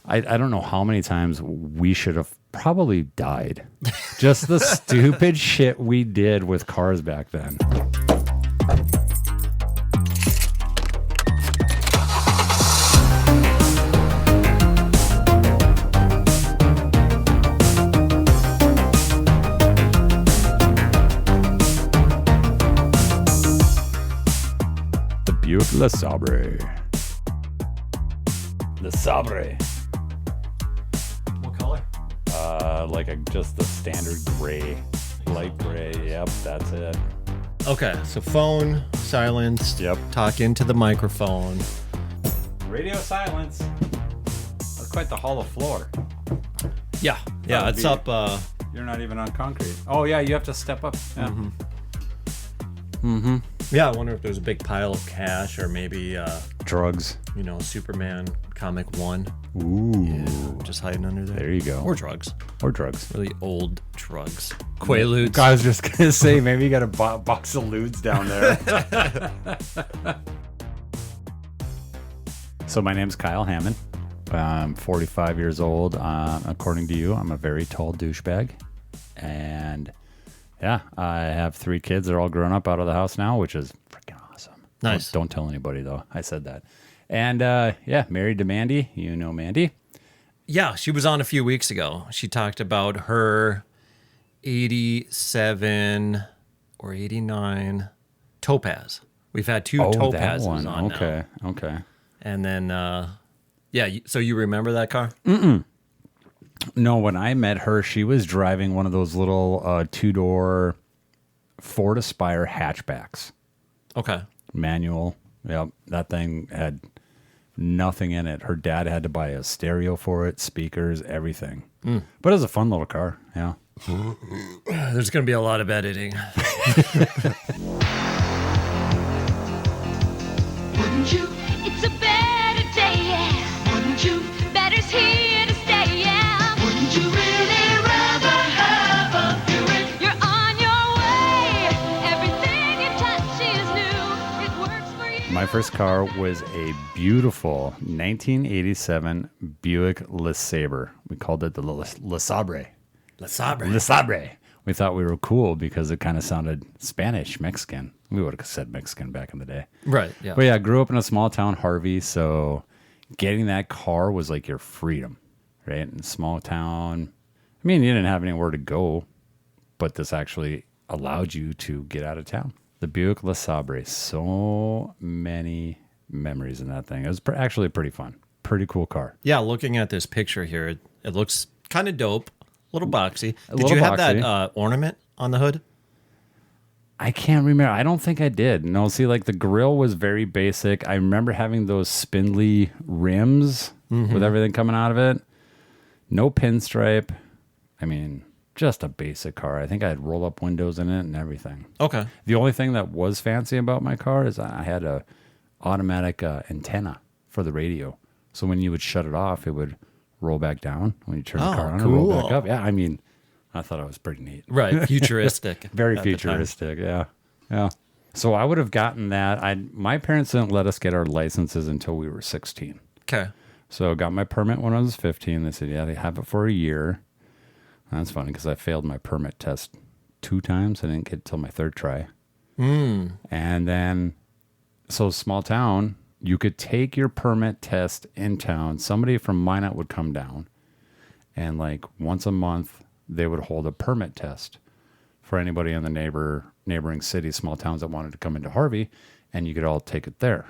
I don't know how many times we should have probably died. Just the stupid shit we did with cars back then. The Buick LeSabre. LeSabre. What color? Just the standard gray, light gray. Yep, that's it. Okay, so phone silenced. Yep. Talk into the microphone. Radio silence. That's quite the hollow floor. Yeah, it's up. You're not even on concrete. Oh yeah, you have to step up. Yeah. Yeah, I wonder if there's a big pile of cash or maybe Drugs. Superman comic 1. Ooh. Yeah, just hiding under there. There you go. Or drugs. Or drugs. Really old drugs. Quaaludes. I was just gonna say maybe you got a box of lewds down there. So my name's Kyle Haman. I'm 45 years old. According to you, I'm a very tall douchebag. And yeah, I have 3 kids. They're all grown up out of the house now, which is freaking awesome. Nice. Don't tell anybody, though. I said that. And married to Mandy. You know Mandy. Yeah, she was on a few weeks ago. She talked about her 87 or 89 Topaz. We've had 2 Topazes that one. on Okay, now. okay. And then, so you remember that car? No, when I met her, she was driving one of those little 2-door Ford Aspire hatchbacks. Okay. Manual. Yep. That thing had nothing in it. Her dad had to buy a stereo for it, speakers, everything. But it was a fun little car. Yeah. There's going to be a lot of editing. Wouldn't you? It's a better day, yeah. Wouldn't you? Better's here to stay, yeah. Wouldn't you really rather have a Buick? You're on your way. Everything you touch is new. It works for you. My first car was a beautiful 1987 Buick LeSabre. We called it the LeSabre. LeSabre. We thought we were cool because it kind of sounded Spanish, Mexican. We would have said Mexican back in the day. Right, yeah. But yeah, I grew up in a small town, Harvey, so getting that car was like your freedom, right? In a small town. I mean, you didn't have anywhere to go, but this actually allowed you to get out of town. The Buick LeSabre, so many memories in that thing. It was actually pretty fun. Pretty cool car. Yeah, looking at this picture here, it looks kind of dope. A little boxy. Did little you have boxy. that ornament on the hood? I can't remember. I don't think I did. No, see, like the grill was very basic. I remember having those spindly rims with everything coming out of it. No pinstripe. I mean, just a basic car. I think I had roll-up windows in it and everything. Okay. The only thing that was fancy about my car is I had a automatic antenna for the radio. So when you would shut it off, it would roll back down. When you turn the car on, it roll back up. Yeah, I mean, I thought it was pretty neat. Right, futuristic. Very futuristic, yeah. Yeah. So I would have gotten that. My parents didn't let us get our licenses until we were 16. Okay. So I got my permit when I was 15. They said, yeah, they have it for a year. That's funny because I failed my permit test 2 times. I didn't get it till my 3rd try. And then, so small town, you could take your permit test in town. Somebody from Minot would come down, and like once a month, they would hold a permit test for anybody in the neighboring cities, small towns that wanted to come into Harvey, and you could all take it there.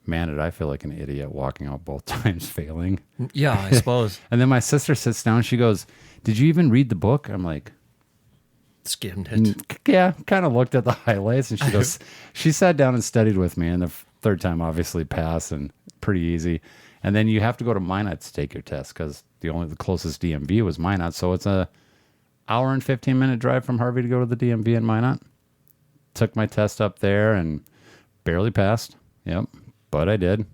Man, did I feel like an idiot walking out both times failing. Yeah, I suppose. And then my sister sits down. She goes, did you even read the book? I'm like, Skimmed it. yeah, kind of looked at the highlights. And she goes, she sat down and studied with me. And the 3rd time obviously passed and pretty easy. And then you have to go to Minot to take your test because the closest DMV was Minot. So it's a hour and 15-minute drive from Harvey to go to the DMV in Minot. Took my test up there and barely passed. Yep, but I did.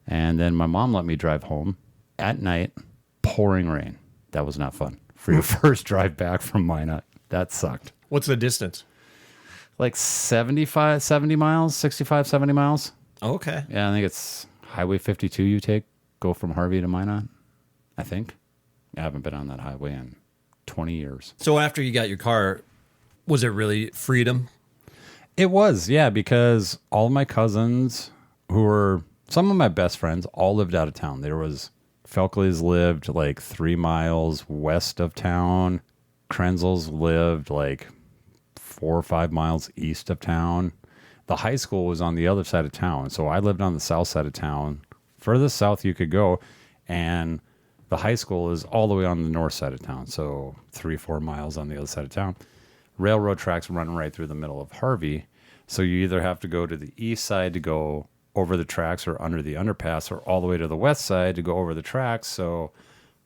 And then my mom let me drive home at night, pouring rain. That was not fun. For your first drive back from Minot. That sucked. What's the distance? Like 70 miles, 65, 70 miles. Okay. Yeah, I think it's Highway 52 you go from Harvey to Minot. I think. I haven't been on that highway in 20 years. So after you got your car, was it really freedom? It was, yeah, because all of my cousins, who were some of my best friends, all lived out of town. There was Felkley's lived like 3 miles west of town. Krenzel's lived like 4 or 5 miles east of town. The high school was on the other side of town, so I lived on the south side of town. Furthest south you could go, and the high school is all the way on the north side of town, so 3-4 miles on the other side of town. Railroad tracks run right through the middle of Harvey, so you either have to go to the east side to go over the tracks or under the underpass, or all the way to the west side to go over the tracks. So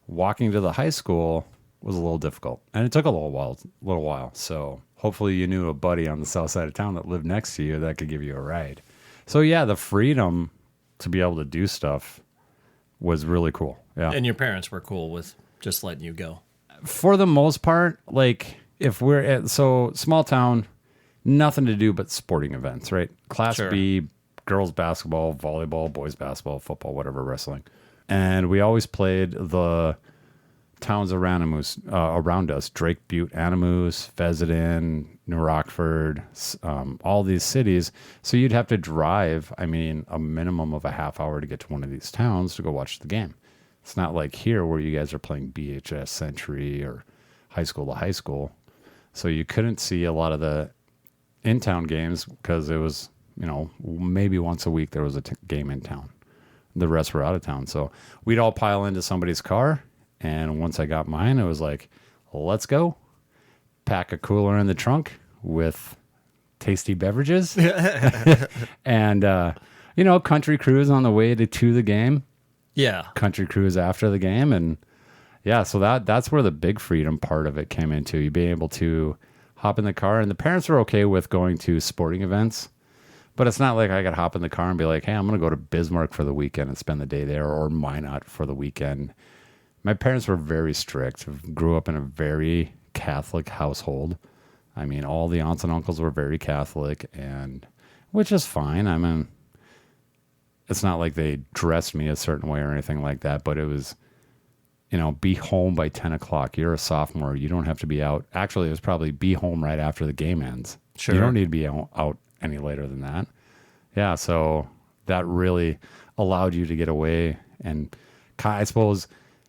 walking to the high school was a little difficult, and it took a little while. So hopefully you knew a buddy on the south side of town that lived next to you that could give you a ride. So yeah, the freedom to be able to do stuff was really cool. Yeah. And your parents were cool with just letting you go. For the most part, like if we're at, so small town, nothing to do but sporting events, right? Class Sure. B, girls basketball, volleyball, boys basketball, football, whatever, wrestling. And we always played the towns around us, Drake Butte, Animus, Fessenden, New Rockford, all these cities. So you'd have to drive, a minimum of a half hour to get to one of these towns to go watch the game. It's not like here where you guys are playing BHS Century or high school to high school. So you couldn't see a lot of the in-town games because it was, maybe once a week there was a game in town. The rest were out of town. So we'd all pile into somebody's car. And once I got mine, it was like, let's go. Pack a cooler in the trunk with tasty beverages. And, country cruise on the way to the game. Yeah. Country cruise after the game. And yeah, so that's where the big freedom part of it came into. You being able to hop in the car. And the parents were okay with going to sporting events. But it's not like I could hop in the car and be like, hey, I'm going to go to Bismarck for the weekend and spend the day there, or Minot for the weekend. My parents were very strict. Grew up in a very Catholic household. All the aunts and uncles were very Catholic, and which is fine. It's not like they dressed me a certain way or anything like that, but it was, be home by 10 o'clock. You're a sophomore. You don't have to be out. Actually, it was probably be home right after the game ends. Sure. You don't need to be out any later than that. Yeah, so that really allowed you to get away. And I suppose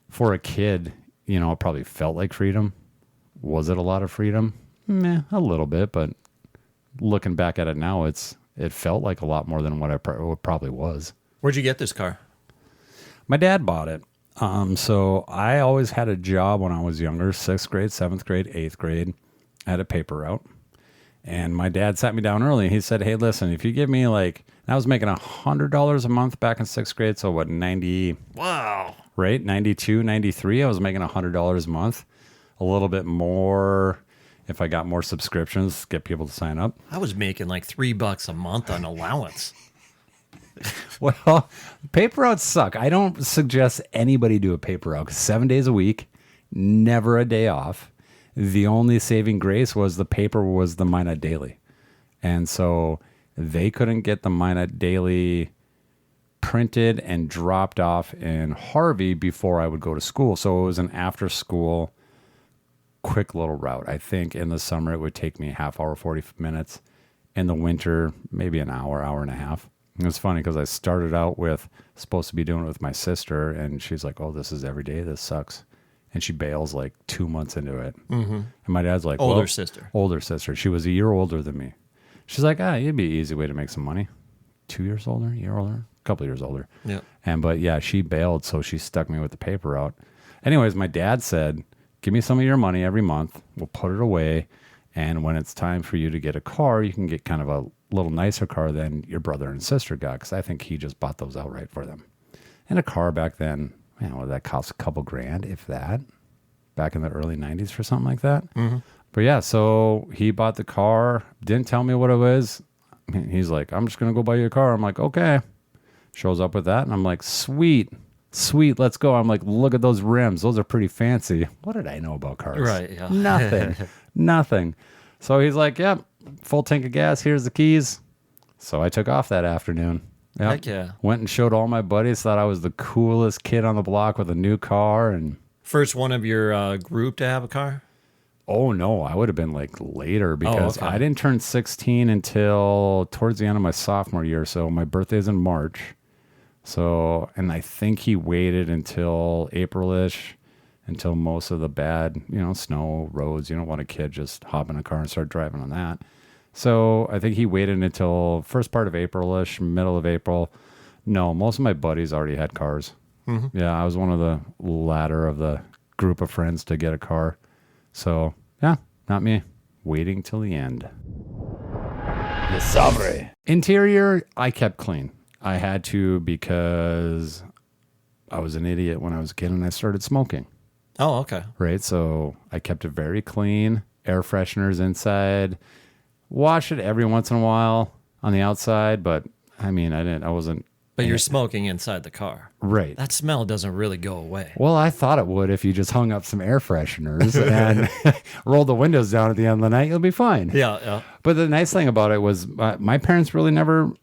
for a kid, it probably felt like freedom. Was it a lot of freedom? A little bit, but looking back at it now, it felt like a lot more than what it probably was. Where'd you get this car? My dad bought it. So I always had a job when I was younger, 6th grade, 7th grade, 8th grade. I had a paper route. And my dad sat me down early. He said, hey, listen, if you give me I was making $100 a month back in 6th grade. So what, 90? Wow. Right? 92, 93. I was making $100 a month. A little bit more if I got more subscriptions, get people to sign up. I was making like $3 a month on allowance. Well, paper routes suck. I don't suggest anybody do a paper route because 7 days a week, never a day off. The only saving grace was the paper was the Minot Daily. And so they couldn't get the Minot Daily printed and dropped off in Harvey before I would go to school. So it was an after school quick little route. I think in the summer it would take me a half hour, 40 minutes. In the winter, maybe an hour, hour and a half. It was funny because I started out with supposed to be doing it with my sister, and she's like, oh, this is every day. This sucks. And she bails like 2 months into it. Mm-hmm. And my dad's like, Older sister. Older sister. She was a year older than me. She's like, it'd be an easy way to make some money. 2 years older, a year older, a couple years older. Yeah. But yeah, she bailed, so she stuck me with the paper route. Anyways, my dad said, give me some of your money every month. We'll put it away. And when it's time for you to get a car, you can get kind of a little nicer car than your brother and sister got, because I think he just bought those outright for them. And a car back then, that cost a couple grand, if that, back in the early 90s for something like that. Mm-hmm. But yeah, so he bought the car, didn't tell me what it was. He's like, I'm just going to go buy you a car. I'm like, okay. Shows up with that, and I'm like, sweet, let's go. I'm like, look at those rims. Those are pretty fancy. What did I know about cars? Right, yeah. Nothing. So he's like, yep, full tank of gas. Here's the keys. So I took off that afternoon. Yep. Heck yeah. Went and showed all my buddies, thought I was the coolest kid on the block with a new car. And First one of your group to have a car? oh no, I would have been like later because okay. I didn't turn 16 until towards the end of my sophomore year. So my birthday's in March. So, and I think he waited until April-ish, until most of the bad, snow, roads. You don't want a kid just hop in a car and start driving on that. So I think he waited until first part of April-ish, middle of April. No, most of my buddies already had cars. Mm-hmm. Yeah, I was one of the latter of the group of friends to get a car. So, yeah, not me. Waiting till the end. Interior, I kept clean. I had to because I was an idiot when I was a kid and I started smoking. Oh, okay. Right? So I kept it very clean. Air fresheners inside. Wash it every once in a while on the outside, but I wasn't. But you're smoking inside the car. Right. That smell doesn't really go away. Well, I thought it would if you just hung up some air fresheners and rolled the windows down at the end of the night. You'll be fine. Yeah, yeah. But the nice thing about it was my parents really never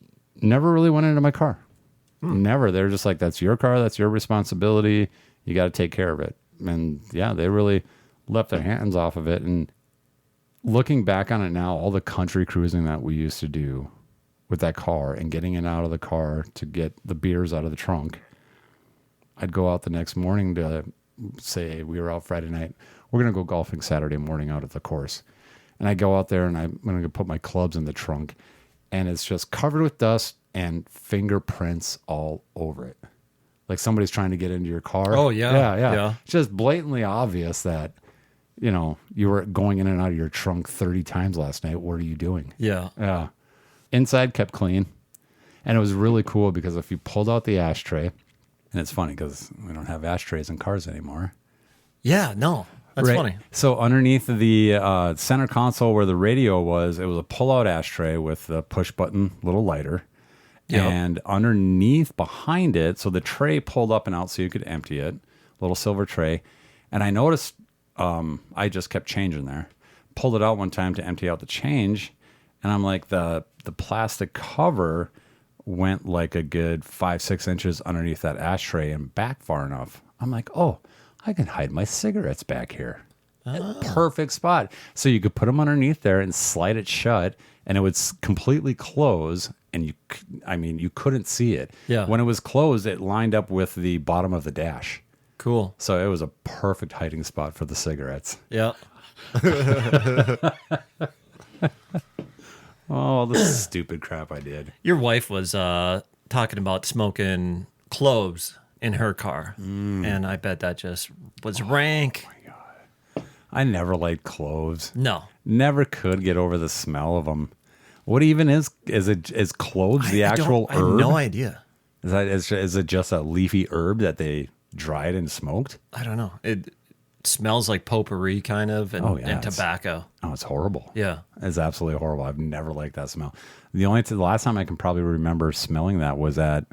really went into my car. Never. They're just like, that's your car. That's your responsibility. You got to take care of it. And yeah, they really left their hands off of it. And looking back on it now, all the country cruising that we used to do with that car and getting it out of the car to get the beers out of the trunk, I'd go out the next morning to say we were out Friday night. We're going to go golfing Saturday morning out at the course. And I go out there and I'm going to put my clubs in the trunk and it's just covered with dust and fingerprints all over it. Like somebody's trying to get into your car. Oh, yeah. Yeah. It's just blatantly obvious that, you were going in and out of your trunk 30 times last night. What are you doing? Yeah. Yeah. Inside kept clean. And it was really cool because if you pulled out the ashtray, and it's funny because we don't have ashtrays in cars anymore. Yeah, no. That's Right. funny. So underneath the center console where the radio was, it was a pull-out ashtray with the push-button little lighter. Yep. And underneath, behind it, so the tray pulled up and out so you could empty it, little silver tray. And I noticed I just kept changing there. Pulled it out one time to empty out the change, and I'm like, the plastic cover went like a good 5-6 inches underneath that ashtray and back far enough. I'm like, oh, I can hide my cigarettes back here. Perfect spot. So you could put them underneath there and slide it shut, and it would completely close. And you couldn't see it. Yeah. When it was closed, it lined up with the bottom of the dash. Cool. So it was a perfect hiding spot for the cigarettes. Yeah. Oh, the stupid crap I did. Your wife was talking about smoking cloves in her car. And I bet that just was rank. I never liked cloves. No. Never could get over the smell of them. What even is cloves the actual I have herb? no idea. Is it just a leafy herb that they dried and smoked? I don't know. It smells like potpourri kind of and tobacco. Oh, it's horrible. Yeah. It's absolutely horrible. I've never liked that smell. The last time I can probably remember smelling that was it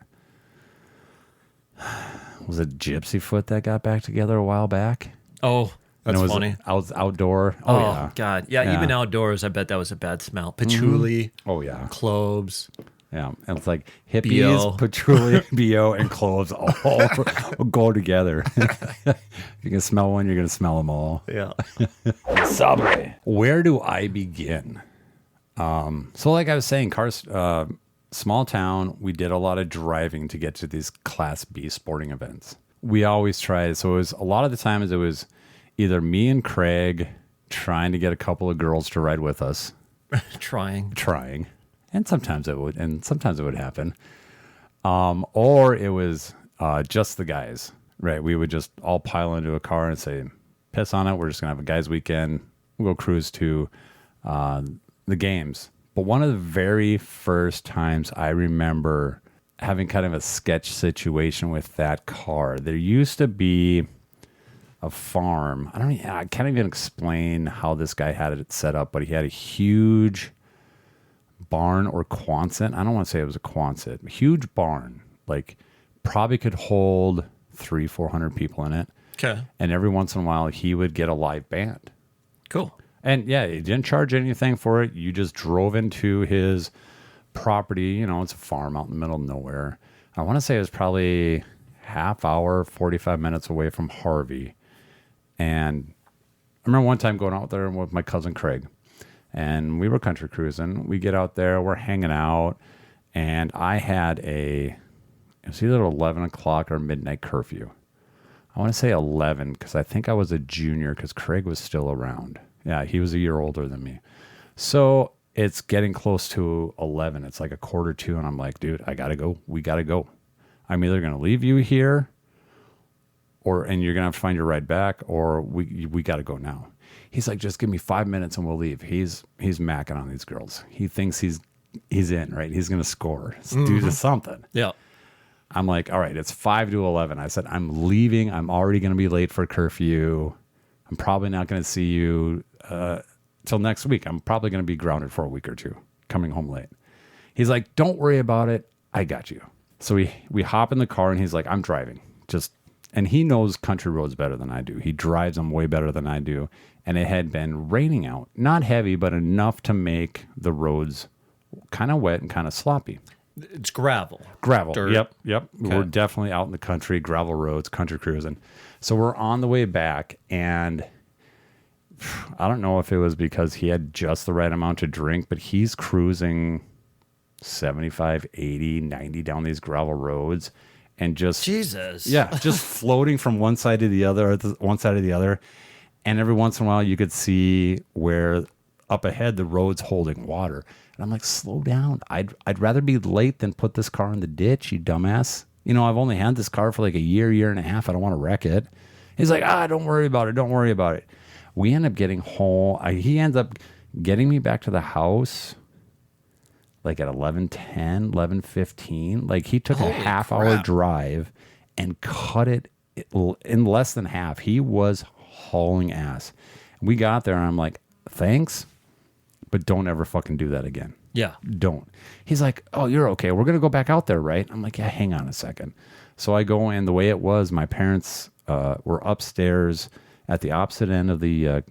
Gypsy Foot that got back together a while back? Oh, And that's it was funny. Outdoor. Oh, yeah. God. Yeah, Yeah. even outdoors, I bet that was a bad smell. Patchouli, Oh, yeah. cloves. Yeah. And it's like hippies, BO. patchouli, BO, and cloves all go together. If you can smell one, you're going to smell them all. Yeah. Where do I begin? So like I was saying, cars, small town, we did a lot of driving to get to these Class B sporting events. We always tried. So it was a lot of the times it was either me and Craig trying to get a couple of girls to ride with us. Trying. And sometimes it would happen. Or it was just the guys, right? We would just all pile into a car and say, piss on it. We're just going to have a guys' weekend. We'll go cruise to the games. But one of the very first times I remember having kind of a sketch situation with that car, there used to be a farm. I can't even explain how this guy had it set up, but he had a huge barn or Quonset. I don't want to say it was a Quonset. A huge barn, like probably could hold 300-400 people in it. Okay. And every once in a while he would get a live band. Cool. And yeah, he didn't charge anything for it. You just drove into his property, you know, it's a farm out in the middle of nowhere. I want to say it was probably half hour, 45 minutes away from Harvey. And I remember one time going out there with my cousin Craig, and we were country cruising. We get out there, we're hanging out, and I had it was either 11 o'clock or midnight curfew. I want to say 11 because I think I was a junior because Craig was still around. Yeah, he was a year older than me. So it's getting close to 11. It's like 1:45, and I'm like, dude, I got to go. We got to go. I'm either going to leave you here and you're going to have to find your ride back, or we got to go now. He's like, just give me 5 minutes and we'll leave. He's macking on these girls. He thinks he's in, right? He's going to score. Do something. Yeah. I'm like, all right, it's 5 to 11. I said, I'm leaving. I'm already going to be late for curfew. I'm probably not going to see you till next week. I'm probably going to be grounded for a week or two, coming home late. He's like, don't worry about it. I got you. So we hop in the car, and he's like, I'm driving. And he knows country roads better than I do. He drives them way better than I do. And it had been raining out. Not heavy, but enough to make the roads kind of wet and kind of sloppy. It's gravel. Dirt. Yep. Okay. We're definitely out in the country, gravel roads, country cruising. So we're on the way back, and I don't know if it was because he had just the right amount to drink, but he's cruising 75, 80, 90 down these gravel roads, and just Jesus. Yeah, just floating from one side to the other, and every once in a while you could see where up ahead the road's holding water. And I'm like, slow down. I'd rather be late than put this car in the ditch, you dumbass. You know, I've only had this car for like a year and a half. I don't want to wreck it. He's like, don't worry about it. We end up getting home. He ends up getting me back to the house like at 11:10, 11:15. Like he took a half-hour drive and cut it in less than half. He was hauling ass. We got there, and I'm like, thanks, but don't ever fucking do that again. Yeah. Don't. He's like, oh, you're okay. We're going to go back out there, right? I'm like, yeah, hang on a second. So I go in. The way it was, my parents were upstairs at the opposite end of the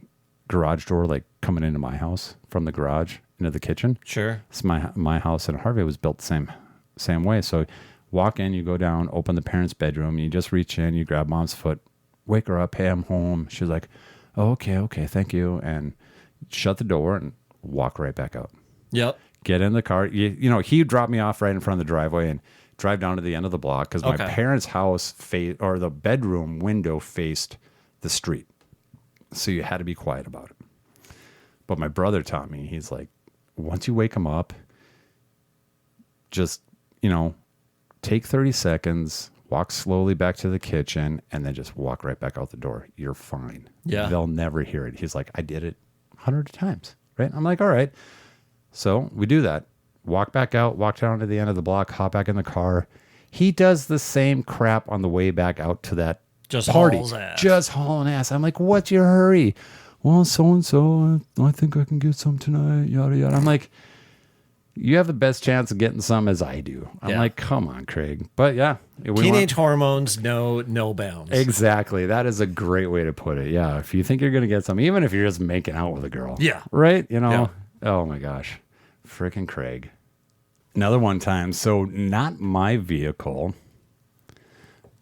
garage door, like coming into my house from the garage into the kitchen. Sure. It's my house in Harvey was built the same way. So walk in, you go down, open the parents' bedroom, you just reach in, you grab mom's foot, wake her up, hey, I'm home. She's like, oh, okay, thank you. And shut the door and walk right back out. Yep. Get in the car. You know, he dropped me off right in front of the driveway and drive down to the end of the block because my parents' house or the bedroom window faced the street. So you had to be quiet about it. But my brother taught me, he's like, once you wake him up, just, you know, take 30 seconds, walk slowly back to the kitchen, and then just walk right back out the door. You're fine. Yeah. They'll never hear it. He's like, I did it 100 times. Right? I'm like, all right. So we do that. Walk back out, walk down to the end of the block, hop back in the car. He does the same crap on the way back out to that party. Just hauling ass. I'm like, what's your hurry? Well, so-and-so, I think I can get some tonight, yada, yada. I'm like, you have the best chance of getting some as I do. I'm like, come on, Craig. But yeah. Teenage hormones, no bounds. Exactly. That is a great way to put it. Yeah. If you think you're going to get some, even if you're just making out with a girl. Yeah. Right? You know? Yeah. Oh my gosh. Freaking Craig. Another one time. So not my vehicle,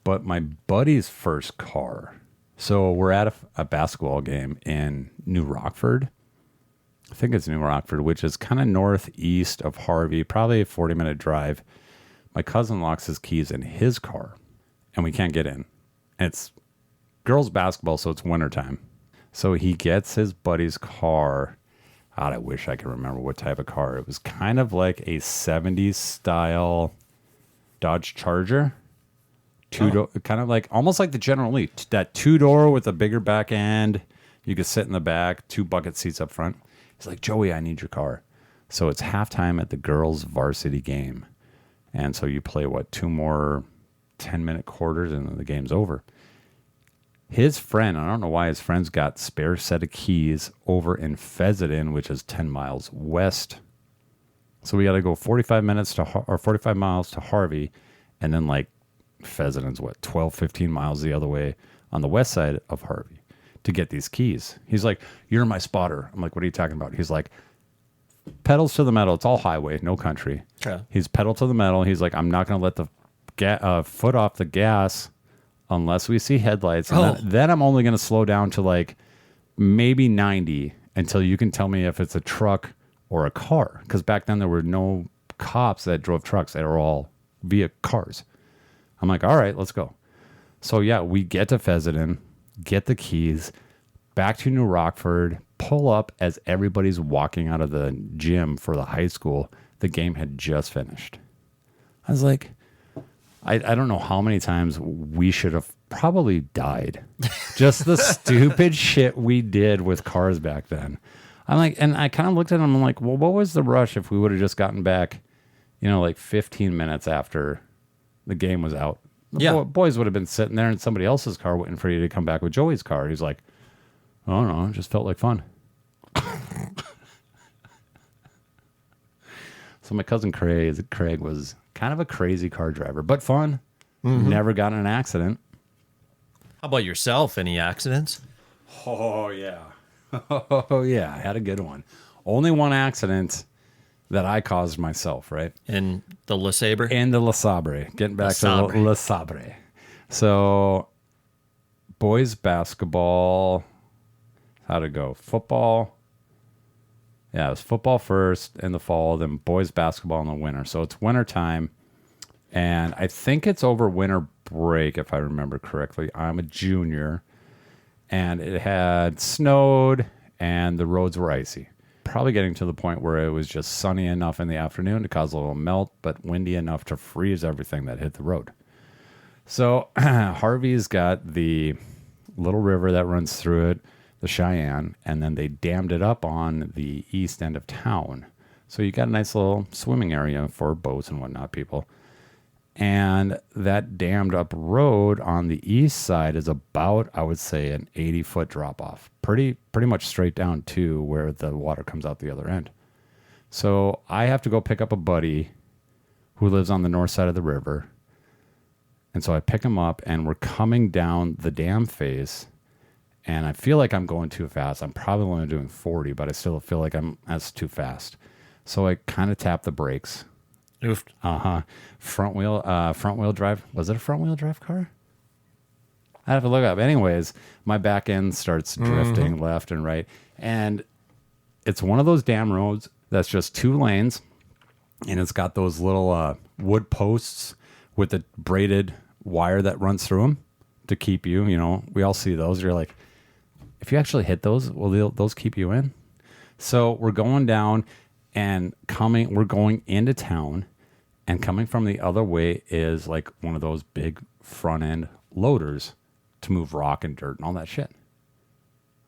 but my buddy's first car. So we're at a basketball game in New Rockford. I think it's New Rockford, which is kind of northeast of Harvey, probably a 40-minute drive. My cousin locks his keys in his car, and we can't get in. It's girls' basketball, so it's wintertime. So he gets his buddy's car. God, I wish I could remember what type of car. It was kind of like a 70s style Dodge Charger. Kind of like, almost like the General Lee. That two-door with a bigger back end. You could sit in the back, 2 bucket seats up front. He's like, Joey, I need your car. So it's halftime at the girls' varsity game. And so you play, 2 more 10-minute quarters, and then the game's over. His friend, I don't know why his friend's got spare set of keys over in Fezziton, which is 10 miles west. So we got to go 45 miles to Harvey, and then like Fezziton's 12, 15 miles the other way on the west side of Harvey to get these keys. He's like, you're my spotter. I'm like, what are you talking about? He's like, pedals to the metal. It's all highway, no country. Okay. He's pedal to the metal. He's like, I'm not going to let the foot off the gas unless we see headlights. And then I'm only going to slow down to like maybe 90 until you can tell me if it's a truck or a car. Because back then there were no cops that drove trucks. They were all via cars. I'm like, all right, let's go. So yeah, we get to Fessenden, get the keys, back to New Rockford, pull up as everybody's walking out of the gym for the high school. The game had just finished. I was like, I don't know how many times we should have probably died. Just the stupid shit we did with cars back then. I'm like, and I kind of looked at him, I'm like, well, what was the rush if we would have just gotten back, like 15 minutes after the game was out? The boys would have been sitting there in somebody else's car waiting for you to come back with Joey's car. He's like, I don't know, it just felt like fun. So my cousin Craig was kind of a crazy car driver, but fun. Mm-hmm. Never got in an accident. How about yourself? Any accidents? Oh, yeah. Oh, yeah. I had a good one. Only one accident that I caused myself, right? In the Le Sabre? In the Le Sabre. Getting back to Le Sabre. So, boys basketball. How'd it go? Football. Yeah, it was football first in the fall, then boys basketball in the winter. So it's winter time, and I think it's over winter break, if I remember correctly. I'm a junior, and it had snowed, and the roads were icy. Probably getting to the point where it was just sunny enough in the afternoon to cause a little melt, but windy enough to freeze everything that hit the road. So Harvey's got the little river that runs through it, the Cheyenne, and then they dammed it up on the east end of town. So you got a nice little swimming area for boats and whatnot, people. And that dammed up road on the east side is about, I would say, an 80-foot drop off. Pretty much straight down to where the water comes out the other end. So I have to go pick up a buddy who lives on the north side of the river. And so I pick him up, and we're coming down the dam face. And I feel like I'm going too fast. I'm probably only doing 40, but I still feel like that's too fast. So I kind of tap the brakes. Oof. Front wheel drive. Was it a front wheel drive car? I have to look up. Anyways, my back end starts drifting left and right. And it's one of those dam roads that's just 2 lanes. And it's got those little wood posts with the braided wire that runs through them to keep you, we all see those. You're like, if you actually hit those, will those keep you in? So we're going down and we're going into town, and coming from the other way is like one of those big front end loaders to move rock and dirt and all that shit.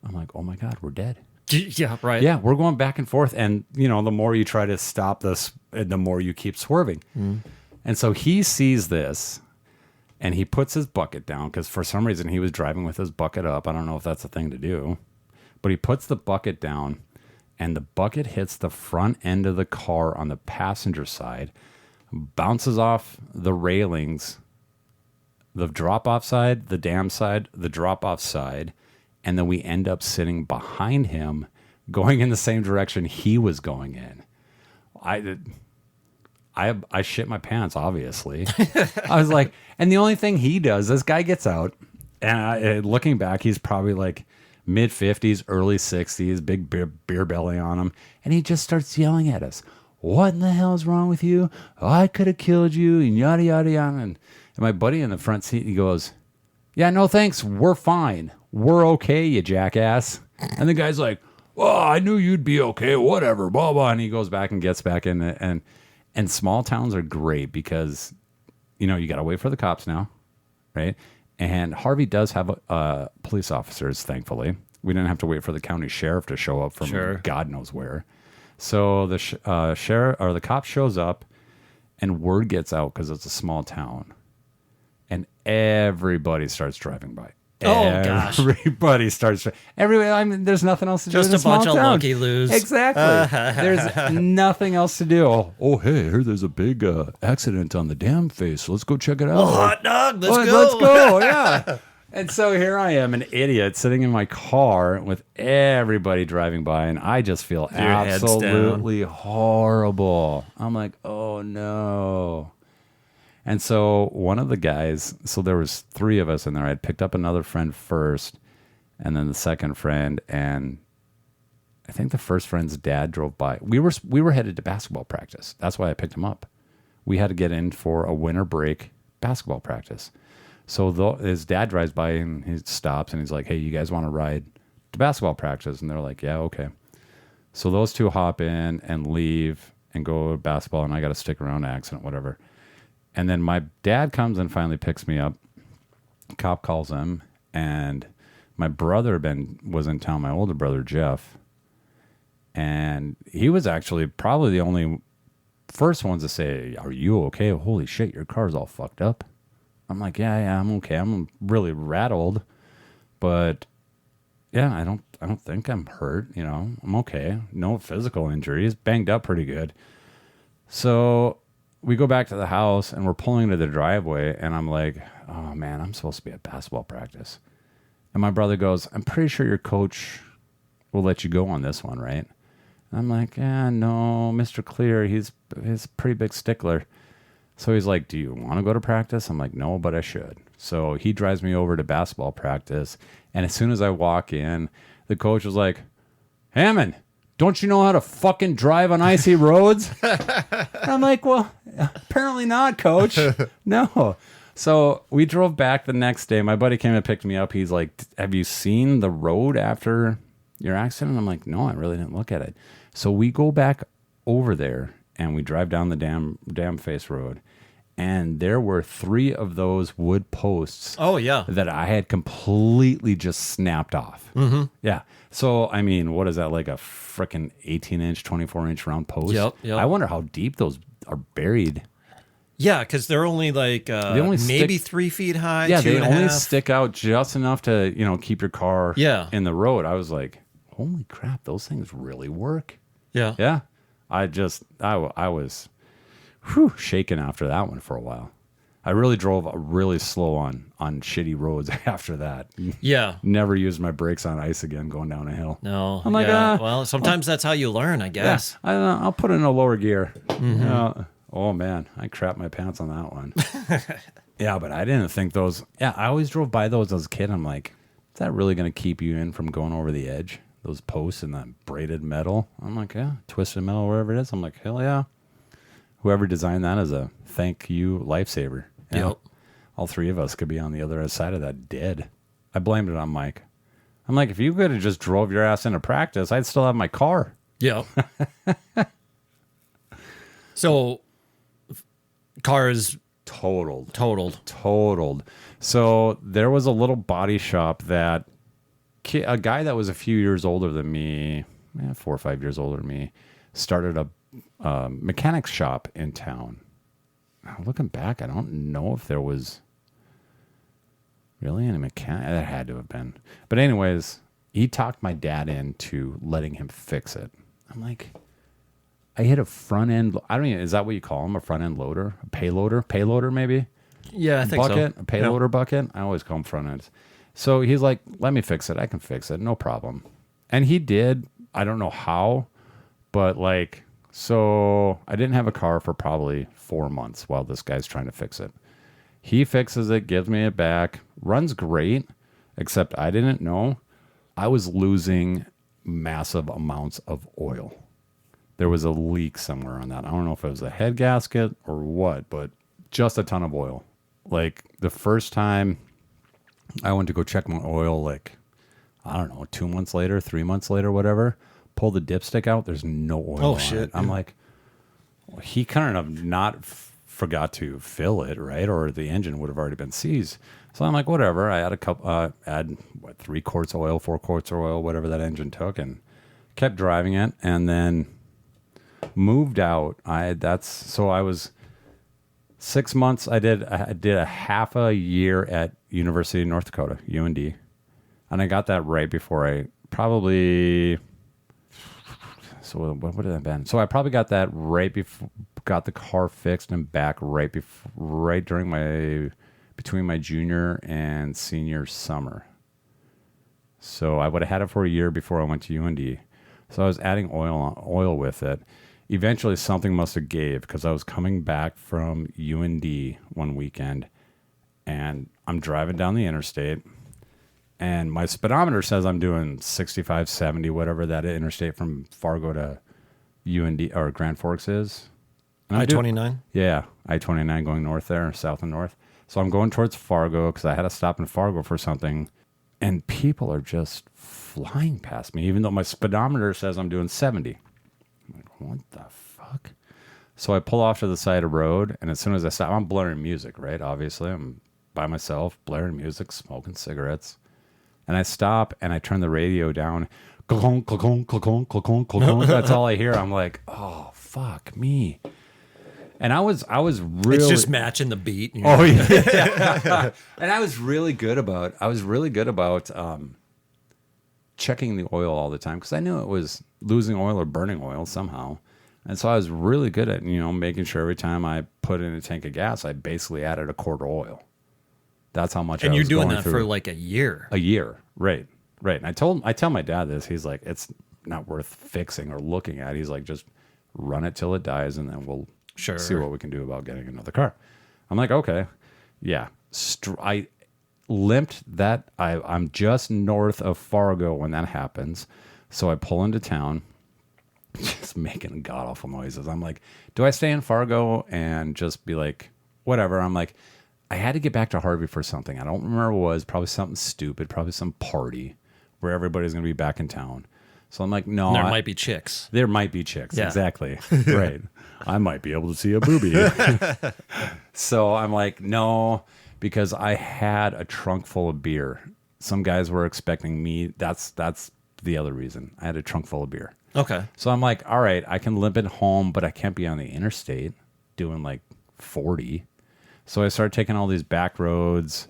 I'm like, oh my God, we're dead. Yeah, right. Yeah, we're going back and forth. And, the more you try to stop this, the more you keep swerving. And so he sees this. And he puts his bucket down because for some reason he was driving with his bucket up. I don't know if that's a thing to do. But he puts the bucket down, and the bucket hits the front end of the car on the passenger side, bounces off the railings, the drop-off side, the dam side, the drop-off side, and then we end up sitting behind him going in the same direction he was going in. I shit my pants, obviously. I was like, and the only thing he does, this guy gets out, and looking back, he's probably like mid-50s, early 60s, big beer belly on him, and he just starts yelling at us. What in the hell is wrong with you? Oh, I could have killed you, and yada, yada, yada. And my buddy in the front seat, he goes, yeah, no thanks, we're fine. We're okay, you jackass. And the guy's like, well, I knew you'd be okay, whatever, blah, blah. And he goes back and gets back in it, and small towns are great because, you got to wait for the cops now, right? And Harvey does have police officers, thankfully. We didn't have to wait for the county sheriff to show up from God knows where. So the sheriff or the cop shows up, and word gets out because it's a small town, and everybody starts driving by. Oh, gosh. Everybody starts. There's nothing else to do. Just a bunch of lucky loos. Exactly. There's nothing else to do. Oh, hey, there's a big accident on the dam face. Let's go check it out. Oh, hot dog. Let's go. Let's go. Yeah. And so here I am, an idiot, sitting in my car with everybody driving by, and I just feel head's absolutely horrible. I'm like, oh no. And so one of the guys, so there was 3 of us in there. I had picked up another friend first, and then the second friend, and I think the first friend's dad drove by. We were headed to basketball practice. That's why I picked him up. We had to get in for a winter break basketball practice. So his dad drives by and he stops and he's like, hey, you guys want to ride to basketball practice? And they're like, yeah, okay. So those 2 hop in and leave and go to basketball, and I got to stick around, accident, whatever. And then my dad comes and finally picks me up. Cop calls him, and my brother was in town, my older brother, Jeff. And he was actually probably the only first ones to say, are you okay? Holy shit, your car's all fucked up. I'm like, yeah, I'm okay. I'm really rattled, but yeah, I don't think I'm hurt. You know, I'm okay. No physical injuries. Banged up pretty good. So we go back to the house and we're pulling into the driveway, and I'm like, oh man, I'm supposed to be at basketball practice. And my brother goes, I'm pretty sure your coach will let you go on this one, right? And I'm like, yeah, no, Mr. Clear, he's a pretty big stickler. So he's like, do you want to go to practice? I'm like, no, but I should. So he drives me over to basketball practice. And as soon as I walk in, the coach was like, Hammond, don't you know how to fucking drive on icy roads? I'm like, well, apparently not, coach. No. So we drove back the next day. My buddy came and picked me up. He's like, have you seen the road after your accident? I'm like, no, I really didn't look at it. So we go back over there and we drive down the dam face road. And there were 3 of those wood posts. Oh, yeah. That I had completely just snapped off. Mm-hmm. Yeah. So, I mean, what is that, like a freaking 18-inch, 24-inch round post? Yep. I wonder how deep those are buried. Yeah, because they're only like maybe 3 feet high. Yeah, 2.5. they only stick out just enough to, keep your car in the road. I was like, holy crap, those things really work. Yeah. Yeah. I was shaken after that one for a while. I really drove really slow on shitty roads after that. Yeah. Never used my brakes on ice again going down a hill. No. I'm like, well, sometimes that's how you learn, I guess. Yeah, I'll put it in a lower gear. Mm-hmm. Oh, man. I crapped my pants on that one. Yeah, but I didn't think those... Yeah, I always drove by those as a kid. I'm like, is that really going to keep you in from going over the edge? Those posts and that braided metal. I'm like, yeah, twisted metal, wherever it is. I'm like, hell yeah. Whoever designed that is a thank you lifesaver. You know, all 3 of us could be on the other side of that dead. I blamed it on Mike. I'm like, if you could have just drove your ass into practice, I'd still have my car. Yeah. So, car is totaled. So there was a little body shop that a guy that was a few years older than me, 4 or 5 years older than me, started a mechanics shop in town. Looking back, I don't know if there was really any mechanic. There had to have been. But anyways, he talked my dad into letting him fix it. I'm like, I hit a front end. I don't even, is that what you call them? A front end loader? A payloader maybe? Yeah, I think bucket, so. A payloader bucket? I always call them front ends. So he's like, let me fix it. I can fix it. No problem. And he did. I don't know how, but like, so I didn't have a car for probably 4 months while this guy's trying to fix it. He fixes it, gives me it back, runs great, except I didn't know I was losing massive amounts of oil. There was a leak somewhere on that. I don't know if it was a head gasket or what, but just a ton of oil. Like the first time I went to go check my oil, like, I don't know, 2 months later, 3 months later, whatever, pull the dipstick out, there's no oil on it. I'm like, well, he kind of not forgot to fill it, right? Or the engine would have already been seized. So I'm like, whatever. I had a couple, 3 quarts of oil, 4 quarts of oil, whatever that engine took, and kept driving it, and then moved out. So I was 6 months. I did a half a year at University of North Dakota, UND, and I got that right before I probably. So what would it have been? So I probably got that right before, got the car fixed and back right during my between my junior and senior summer. So I would have had it for a year before I went to UND. So I was adding oil with it. Eventually something must have gave because I was coming back from UND one weekend and I'm driving down the interstate and my speedometer says I'm doing 65, 70, whatever that interstate from Fargo to UND or Grand Forks is. I-29? Yeah, I-29 going north there, south and north. So I'm going towards Fargo because I had to stop in Fargo for something. And people are just flying past me, even though my speedometer says I'm doing 70. I'm like, what the fuck? So I pull off to the side of the road, and as soon as I stop, I'm blaring music, right? Obviously, I'm by myself, blaring music, smoking cigarettes. And I stop, and I turn the radio down. Clunk, clunk, clunk, clunk, clunk. That's all I hear. I'm like, oh, fuck me. And I was really. It's just matching the beat. Oh yeah. And I was really good about checking the oil all the time because I knew it was losing oil or burning oil somehow. And so I was really good at, making sure every time I put in a tank of gas, I basically added a quart of oil. That's how much. And I you're was doing going that through. for like a year. A year, right. And I tell my dad this. He's like, it's not worth fixing or looking at. He's like, just run it till it dies, and then we'll. Sure. See what we can do about getting another car. I'm like, okay. Yeah. I limped that. I'm just north of Fargo when that happens. So I pull into town, just making god-awful noises. I'm like, do I stay in Fargo and just be like, whatever? I'm like, I had to get back to Harvey for something. I don't remember what it was. Probably something stupid. Probably some party where everybody's going to be back in town. So I'm like, no. There might be chicks. There might be chicks. Yeah. Exactly. Right. I might be able to see a boobie. So I'm like, no, because I had a trunk full of beer. Some guys were expecting me. That's the other reason. I had a trunk full of beer. Okay. So I'm like, all right, I can limp it home, but I can't be on the interstate doing like 40. So I started taking all these back roads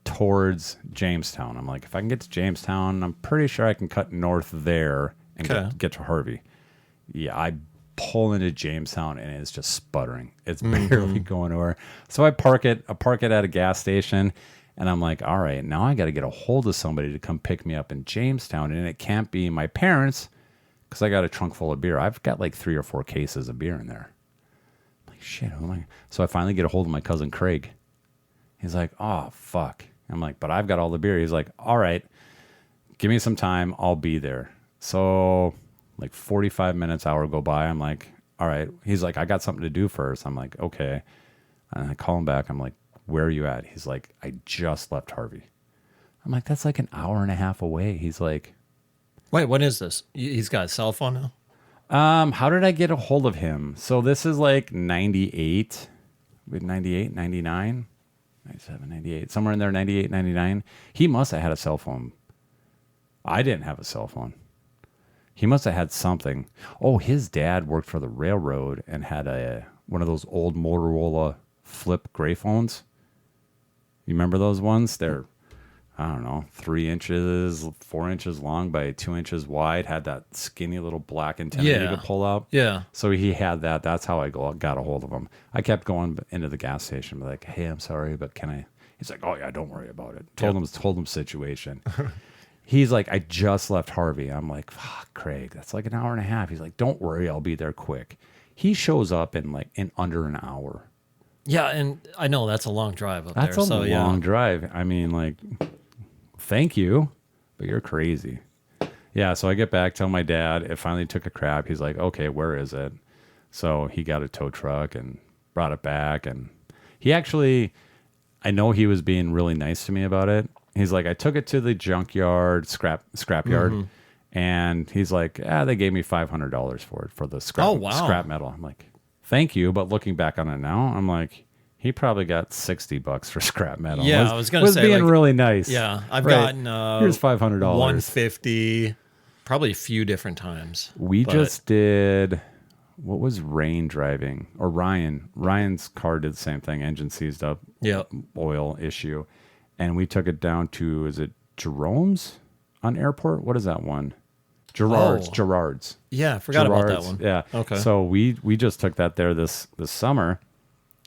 towards Jamestown. I'm like, if I can get to Jamestown, I'm pretty sure I can cut north there and get to Harvey. Yeah, I pull into Jamestown and it's just sputtering. It's barely going nowhere. So I park it at a gas station, and I'm like, all right, now I got to get a hold of somebody to come pick me up in Jamestown, and it can't be my parents because I got a trunk full of beer. I've got like 3 or 4 cases of beer in there. I'm like, shit, who am I? So I finally get a hold of my cousin Craig. He's like, oh, fuck. I'm like, but I've got all the beer. He's like, all right, give me some time. I'll be there. So like 45 minutes, hour go by. I'm like, all right. He's like, I got something to do first. I'm like, okay. And I call him back. I'm like, where are you at? He's like, I just left Harvey. I'm like, that's like an hour and a half away. He's like, wait, what is this? He's got a cell phone now? how did I get a hold of him? So this is like 98, 98, 99. 97, 98, somewhere in there, 98, 99. He must have had a cell phone. I didn't have a cell phone. He must have had something. Oh, his dad worked for the railroad and had one of those old Motorola flip gray phones. You remember those ones? They're, I don't know, 3 inches, 4 inches long by 2 inches wide. Had that skinny little black antenna you could pull out. Yeah. So he had that. That's how I got a hold of him. I kept going into the gas station, like, hey, I'm sorry, but can I? He's like, oh yeah, don't worry about it. Told him situation. He's like, I just left Harvey. I'm like, fuck, Craig, that's like an hour and a half. He's like, don't worry, I'll be there quick. He shows up in under an hour. Yeah, and I know that's a long drive up That's there. a long drive. I mean, like, thank you, but you're crazy. Yeah, so I get back, tell my dad. It finally took a crap. He's like, okay, where is it? So he got a tow truck and brought it back. And he actually, I know he was being really nice to me about it. He's like, I took it to the junkyard, scrap yard. And he's like, they gave me $500 for it, for the scrap metal. I'm like, thank you. But looking back on it now, I'm like, he probably got $60 for scrap metal. Yeah, I was going to say, being really nice. Yeah, I've gotten here's $500, $150, probably a few different times. We just did. What was Rain driving, or Ryan? Ryan's car did the same thing. Engine seized up. Yeah, oil issue, and we took it down to, is it Jerome's on Airport? What is that one? Gerard's. Yeah, I forgot about that one. Yeah. Okay. So we just took that there this summer.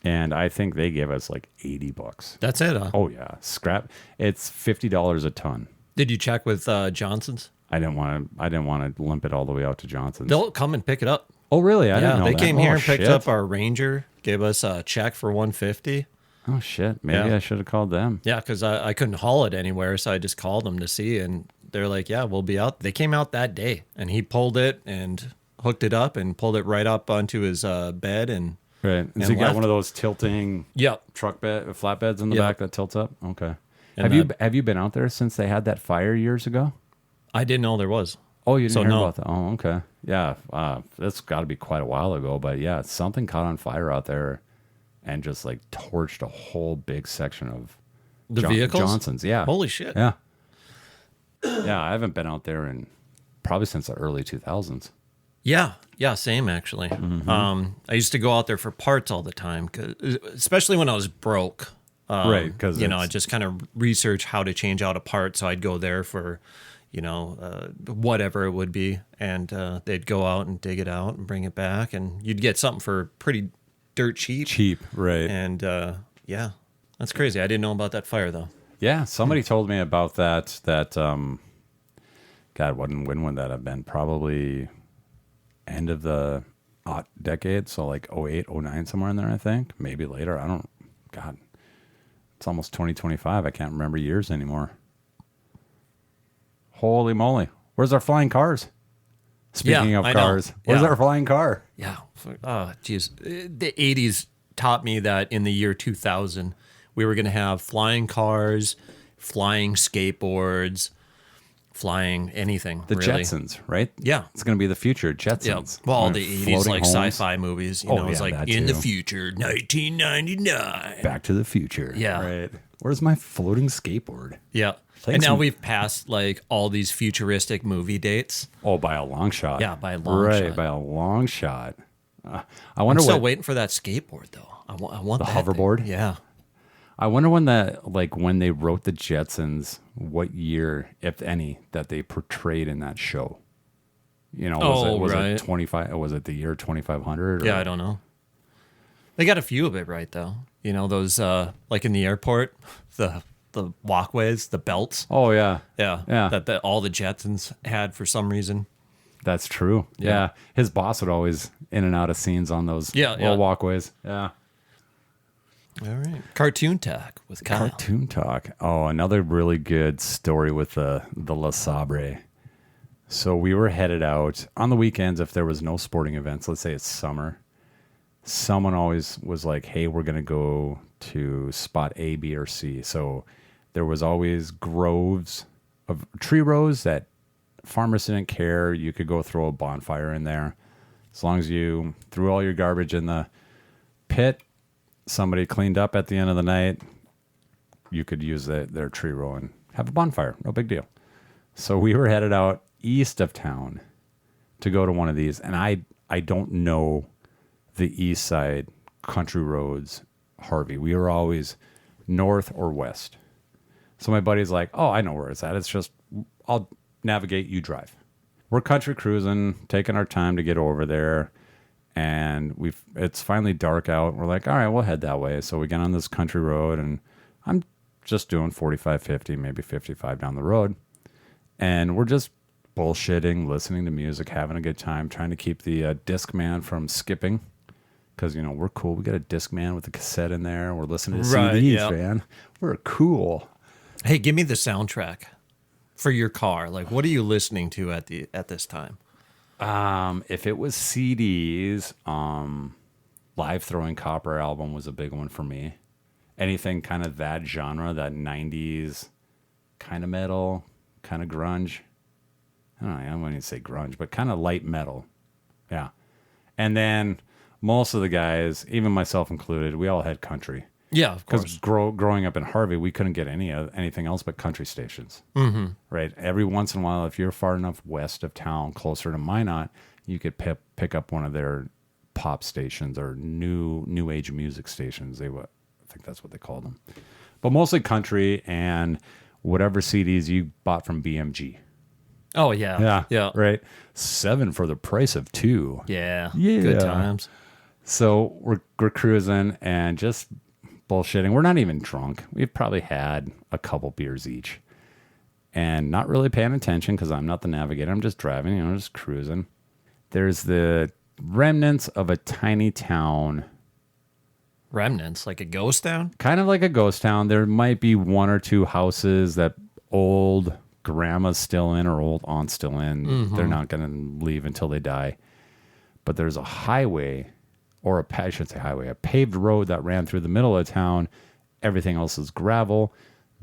And I think they gave us like $80. That's it. Huh? Oh yeah, scrap. It's $50 a ton. Did you check with Johnson's? I didn't want to limp it all the way out to Johnson's. They'll come and pick it up. Oh really? I didn't know they that. came Oh, here and picked shit. up our Ranger, gave us a check for $150. Oh shit! Maybe Yeah. I should have called them. Yeah, because I couldn't haul it anywhere, so I just called them to see, and they're like, "Yeah, we'll be out." They came out that day, and he pulled it and hooked it up and pulled it right up onto his bed, and Right. And So you got left. one of those tilting truck bed flatbeds in the Yep. back that tilts up. Okay. And Have you been out there since they had that fire years ago? I didn't know there was. Oh, you didn't So hear no. about that? Oh, okay. Yeah, that's got to be quite a while ago. But yeah, something caught on fire out there, and just like torched a whole big section of The vehicles? Johnson's. Yeah. Holy shit! Yeah. Yeah, I haven't been out there in probably since the early 2000s. Yeah, same actually. I used to go out there for parts all the time, especially when I was broke. Right, 'cause I it's- just kind of research how to change out a part, so I'd go there for, whatever it would be, and they'd go out and dig it out and bring it back, and you'd get something for pretty dirt cheap. Cheap, right? And yeah, that's crazy. I didn't know about that fire though. Yeah, somebody told me about that. God, when would that have been? Probably end of the decade, so like 08, 09, somewhere in there, I think. Maybe later. God, it's almost 2025. I can't remember years anymore. Holy moly. Where's our flying cars? Speaking Yeah, of I know. cars, where's Yeah. our flying car? Yeah. Oh, geez. The 80s taught me that in the year 2000, we were going to have flying cars, flying skateboards, flying anything. The really. Jetsons, right? Yeah. It's going to be the future, Yeah. Jetsons. Well, all And the 80s, floating like homes. sci-fi movies, Oh, it's yeah, like that in the too. future, 1999. Back to the future. Yeah. Right. Where's my floating skateboard? Yeah. Thanks, And now m- we've passed like all these futuristic movie dates. Oh, by a long shot. Yeah, by a long right, shot. by a long shot. I I'm wonder still what. waiting for that skateboard though. I want The that thing. hoverboard? Yeah. I wonder when they wrote the Jetsons, what year, if any, that they portrayed in that show. Was right. it 25? Was it the year 2500? Yeah, I don't know. They got a few of it right though. Those like in the airport, the walkways, the belts. Oh yeah, Yeah. Yeah. That all the Jetsons had for some reason. that's true. Yeah. His boss would always in and out of scenes on those little walkways. Yeah. All right. Cartoon Talk with Kyle. Cartoon talk. Oh, another really good story with the La Sabre. So we were headed out on the weekends if there was no sporting events. Let's say it's summer. Someone always was like, "Hey, we're gonna go to spot A, B, or C." So there was always groves of tree rows that farmers didn't care. You could go throw a bonfire in there, as long as you threw all your garbage in the pit. Somebody cleaned up at the end of the night. You could use their tree row and have a bonfire. No big deal. So we were headed out east of town to go to one of these, and I don't know the east side country roads, Harvey. We were always north or west. So my buddy's like, "Oh, I know where it's at. It's just I'll navigate, you drive." We're country cruising, taking our time to get over there. And it's finally dark out. We're like, all right, we'll head that way. So we get on this country road, and I'm just doing 45, 50, maybe 55 down the road. And we're just bullshitting, listening to music, having a good time, trying to keep the disc man from skipping. Because, we're cool. We got a disc man with a cassette in there. We're listening to Right, CDs, yeah. man. We're cool. Hey, give me the soundtrack for your car. Like, what are you listening to at this time? If it was CDs, Live Throwing Copper album was a big one for me. Anything kind of that genre, that 90s kind of metal, kind of grunge. I don't know, I wouldn't even say grunge, but kind of light metal. Yeah. And then most of the guys, even myself included, we all had country. Yeah, of Because course. growing up in Harvey, we couldn't get anything else but country stations. Mm-hmm. Right? Every once in a while, if you're far enough west of town, closer to Minot, you could pick up one of their pop stations or new age music stations. I think that's what they called them. But mostly country and whatever CDs you bought from BMG. Oh yeah. Yeah. Right. 7 for the price of 2. Yeah. Yeah. Good times. So we're cruising and just bullshitting. We're not even drunk. We've probably had a couple beers each and not really paying attention because I'm not the navigator. I'm just driving, just cruising. There's the remnants of a tiny town. Remnants, like a ghost town? Kind of like a ghost town. There might be one or two houses that old grandma's still in or old aunt's still in. Mm-hmm. They're not going to leave until they die. But there's a highway, or I shouldn't say highway, a paved road that ran through the middle of town. Everything else is gravel.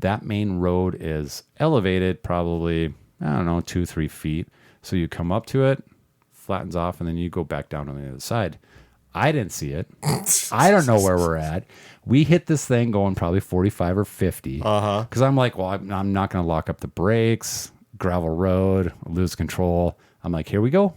That main road is elevated probably, 2-3 feet. So you come up to it, flattens off, and then you go back down on the other side. I didn't see it. I don't know where we're at. We hit this thing going probably 45 or 50. Because I'm like, well, I'm not going to lock up the brakes. Gravel road, lose control. I'm like, here we go.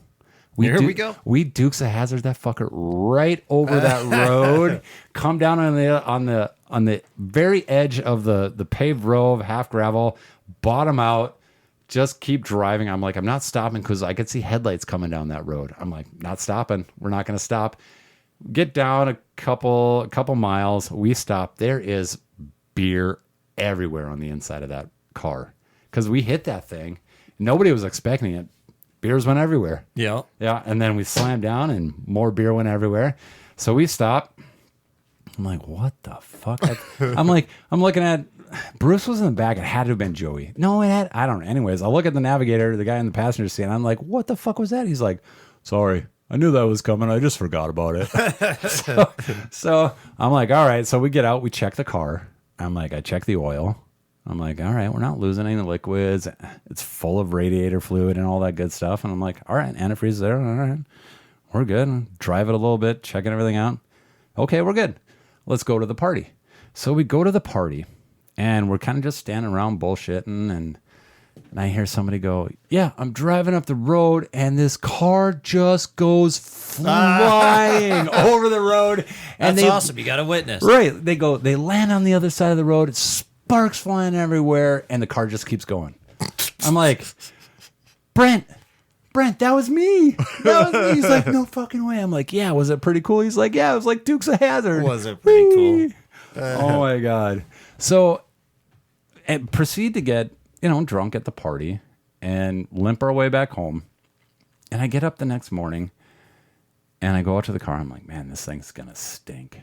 Here we go. We Dukes of Hazzard that fucker right over that road. Come down on the very edge of the paved road, half gravel, bottom out. Just keep driving. I'm like, I'm not stopping because I could see headlights coming down that road. I'm like, not stopping. We're not going to stop. Get down a couple miles. We stop. There is beer everywhere on the inside of that car because we hit that thing. Nobody was expecting it. Beers went everywhere. Yeah. Yeah. And then we slammed down and more beer went everywhere. So we stopped. I'm like, what the fuck? I'm looking at, Bruce was in the back. It had to have been Joey. No, I don't know. Anyways, I look at the navigator, the guy in the passenger seat, and I'm like, what the fuck was that? He's like, sorry, I knew that was coming. I just forgot about it. so I'm like, all right. So we get out, we check the car. I'm like, I check the oil. I'm like, all right, we're not losing any liquids. It's full of radiator fluid and all that good stuff. And I'm like, all right, antifreeze is there. All right, we're good. Drive it a little bit, checking everything out. Okay, we're good. Let's go to the party. So we go to the party, and we're kind of just standing around bullshitting. And I hear somebody go, yeah, I'm driving up the road, and this car just goes flying over the road. And That's awesome. You got a witness. Right. They land on the other side of the road. It's sparks flying everywhere, and the car just keeps going. I'm like, Brent, that was me. He's like, no fucking way. I'm like, yeah, was it pretty cool? He's like, yeah, it was like Dukes of Hazzard. Was it pretty cool? Oh my God. So, and proceed to get, drunk at the party and limp our way back home. And I get up the next morning and I go out to the car. I'm like, man, this thing's going to stink,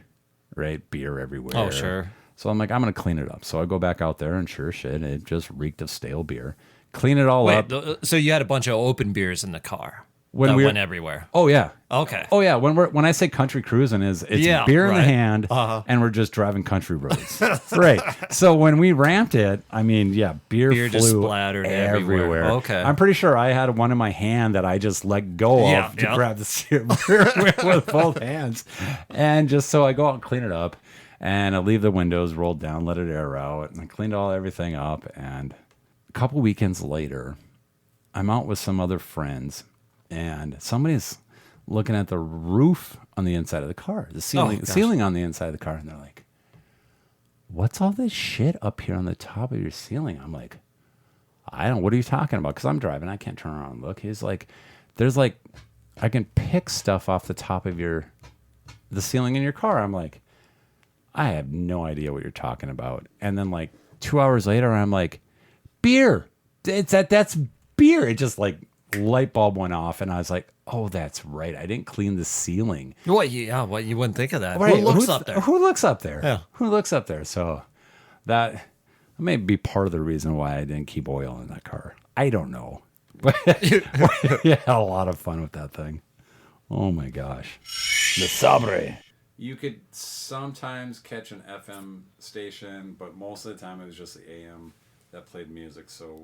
right? Beer everywhere. Oh, sure. So I'm like, I'm going to clean it up. So I go back out there and sure shit, it just reeked of stale beer. Clean it all up. So you had a bunch of open beers in the car that went everywhere. Oh, yeah. Okay. Oh, yeah. When I say country cruising, it's beer in the hand and we're just driving country roads. Right. So when we ramped it, I mean, yeah, beer flew just splattered everywhere. Okay. I'm pretty sure I had one in my hand that I just let go of to grab the beer with both hands. And just so I go out and clean it up. And I leave the windows rolled down, let it air out, and I cleaned everything up. And a couple weekends later, I'm out with some other friends, and somebody's looking at the roof on the inside of the car, the ceiling on the inside of the car, and they're like, "What's all this shit up here on the top of your ceiling?" I'm like, "I don't. What are you talking about?" Because I'm driving, I can't turn around and look. He's like, "There's like, I can pick stuff off the top of the ceiling in your car." I'm like, I have no idea what you're talking about. And then like 2 hours later, I'm like, beer. That's beer. It just like light bulb went off. And I was like, oh, that's right. I didn't clean the ceiling. What? Yeah, what? You wouldn't think of that. Right. Who looks up there? Who looks up there? Yeah. Who looks up there? So that may be part of the reason why I didn't keep oil in that car. I don't know. But yeah, a lot of fun with that thing. Oh my gosh. The Sabre. You could sometimes catch an FM station, but most of the time it was just the AM that played music. So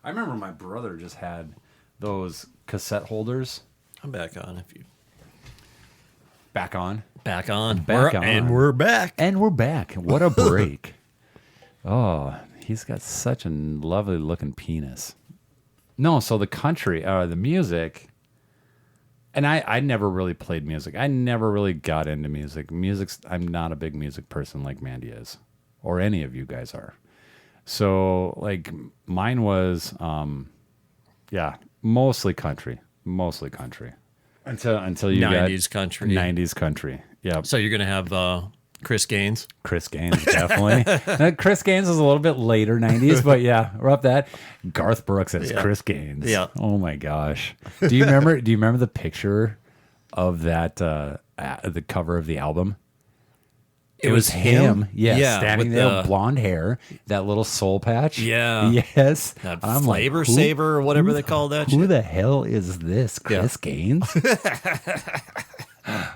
I remember my brother just had those cassette holders. I'm back on if you. Back on. Back on. And we're back. And we're back. What a break. Oh, he's got such a lovely looking penis. No, so the music. And I never really played music. I never really got into music. I'm not a big music person like Mandy is, or any of you guys are. So like mine was, mostly country. until you 90s country. 90s country. Yep. So you're going to have Chris Gaines. Chris Gaines, definitely. Chris Gaines is a little bit later 90s, but yeah, we're up that. Garth Brooks as Chris Gaines. Yeah. Oh my gosh. Do you remember the picture of that the cover of the album? It was him. Yeah, standing with there, blonde hair, that little soul patch. Yeah. Yes. That I'm flavor like, saver or whatever they call that Who shit. the hell is this? Chris Gaines?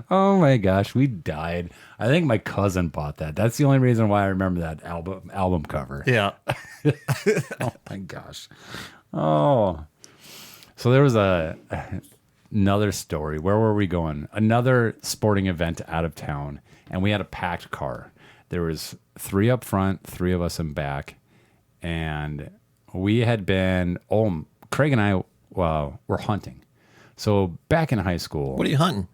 Oh my gosh, we died. I think my cousin bought that. That's the only reason why I remember that album cover. Yeah. Oh my gosh. Oh. So there was another story. Where were we going? Another sporting event out of town, and we had a packed car. There was 3 up front, 3 of us in back, and we had been. Craig and I were hunting. So back in high school, What are you hunting?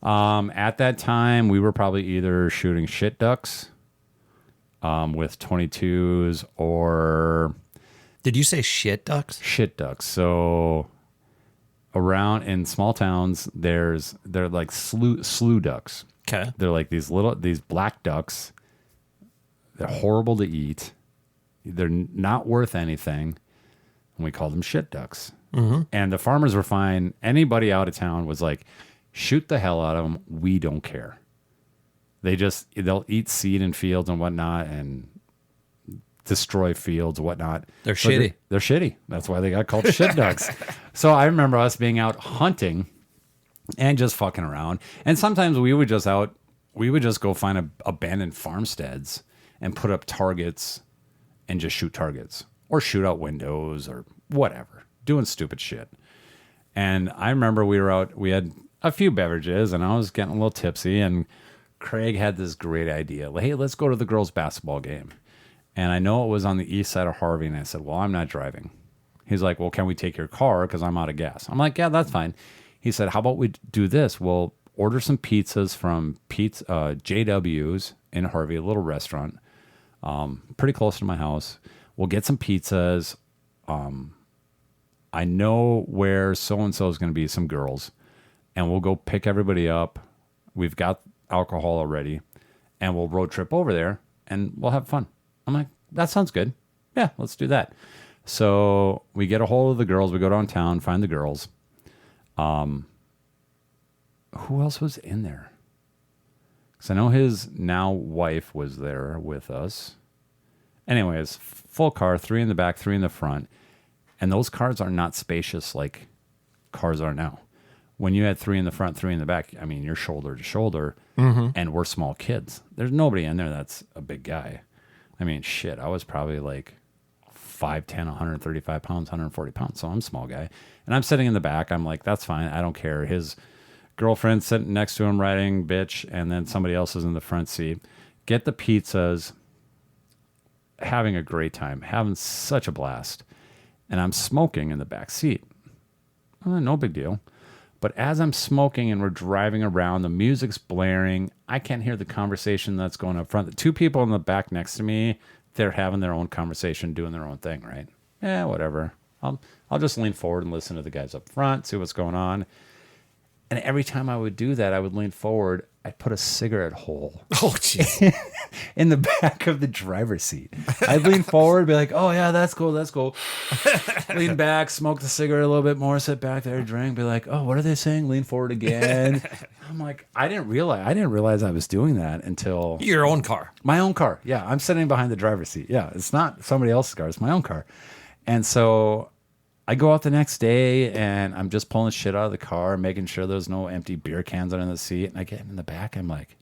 at that time, we were probably either shooting shit ducks with 22s or Did you say shit ducks? shit ducks. So around in small towns, they're like slew ducks. Okay. They're like these black ducks. They're horrible to eat. They're not worth anything. And we call them shit ducks. Mm-hmm. And the farmers were fine. Anybody out of town was like, shoot the hell out of them. We don't care. They'll eat seed in fields and whatnot and destroy fields and whatnot. They're shitty. They're shitty. That's why they got called shit ducks. So I remember us being out hunting and just fucking around. And sometimes we would just go find abandoned farmsteads and put up targets and just shoot targets or shoot out windows or whatever, doing stupid shit. And I remember we had a few beverages and I was getting a little tipsy and Craig had this great idea. Like, hey, let's go to the girls' basketball game. And I know it was on the east side of Harvey. And I said, well, I'm not driving. He's like, well, can we take your car? Because I'm out of gas. I'm like, yeah, that's fine. He said, how about we do this? We'll order some pizzas from JW's in Harvey, a little restaurant, pretty close to my house. We'll get some pizzas. I know where so-and-so is going to be, some girls. And we'll go pick everybody up. We've got alcohol already. And we'll road trip over there and we'll have fun. I'm like, that sounds good. Yeah, let's do that. So we get a hold of the girls. We go downtown, find the girls. Who else was in there? Because I know his now wife was there with us. Anyways, full car, 3 in the back, 3 in the front. And those cars are not spacious like cars are now. When you had 3 in the front, 3 in the back, I mean, you're shoulder to shoulder, and we're small kids. There's nobody in there that's a big guy. I mean, shit, I was probably like 5'10", 135 pounds, 140 pounds, so I'm a small guy. And I'm sitting in the back. I'm like, that's fine. I don't care. His girlfriend's sitting next to him riding bitch, and then somebody else is in the front seat. Get the pizzas, having a great time, having such a blast. And I'm smoking in the back seat. No big deal. But as I'm smoking and we're driving around, the music's blaring. I can't hear the conversation that's going up front. The 2 people in the back next to me, they're having their own conversation, doing their own thing, right? Yeah, whatever. I'll just lean forward and listen to the guys up front, see what's going on. And every time I would do that, I would lean forward. I'd put a cigarette hole Oh, jeez. in the back of the driver's seat. I'd lean forward, be like, oh, yeah, that's cool, that's cool. Lean back, smoke the cigarette a little bit more, sit back there, drink, be like, oh, what are they saying? Lean forward again. I'm like, I didn't realize I was doing that until Your own car. my own car. Yeah, I'm sitting behind the driver's seat. Yeah, it's not somebody else's car, it's my own car. And so I go out the next day and I'm just pulling shit out of the car, making sure there's no empty beer cans under the seat. And I get in the back, I'm like,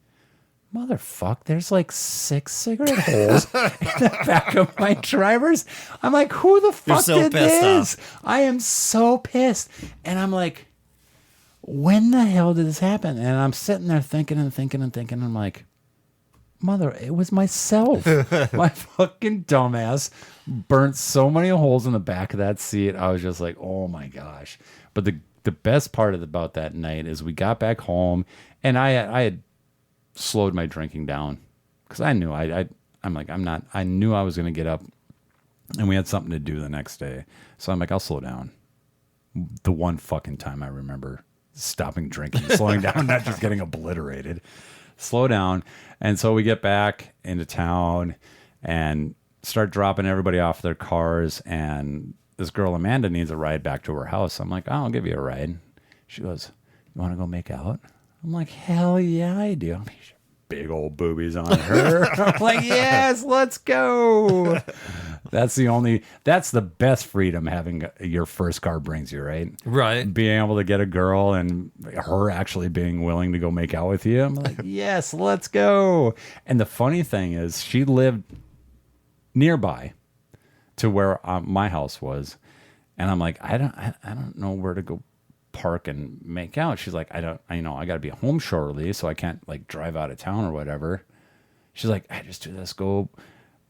motherfuck, there's like 6 cigarette holes in the back of my driver's. I'm like, who the fuck so did pissed this? I am so pissed. And I'm like, when the hell did this happen? And I'm sitting there thinking and thinking and thinking. I'm like, it was myself. My fucking dumbass burnt so many holes in the back of that seat. I was just like, oh my gosh. But the best part about that night is we got back home and I had slowed my drinking down because I knew I knew I was going to get up and we had something to do the next day. So I'm like, I'll slow down. The one fucking time I remember stopping drinking, slowing down, not just getting obliterated. Slow down. And so we get back into town and start dropping everybody off their cars. And this girl, Amanda, needs a ride back to her house. I'm like, oh, I'll give you a ride. She goes, you want to go make out? I'm like, hell yeah, I do. Big old boobies on her. I'm like, yes, let's go. That's the best freedom having your first car brings you, right? Right. Being able to get a girl and her actually being willing to go make out with you. I'm like, yes, let's go. And the funny thing is she lived nearby to where my house was. And I'm like, I don't know where to go park and make out. She's like, I got to be home shortly, so I can't like drive out of town or whatever. She's like, I just do this. Go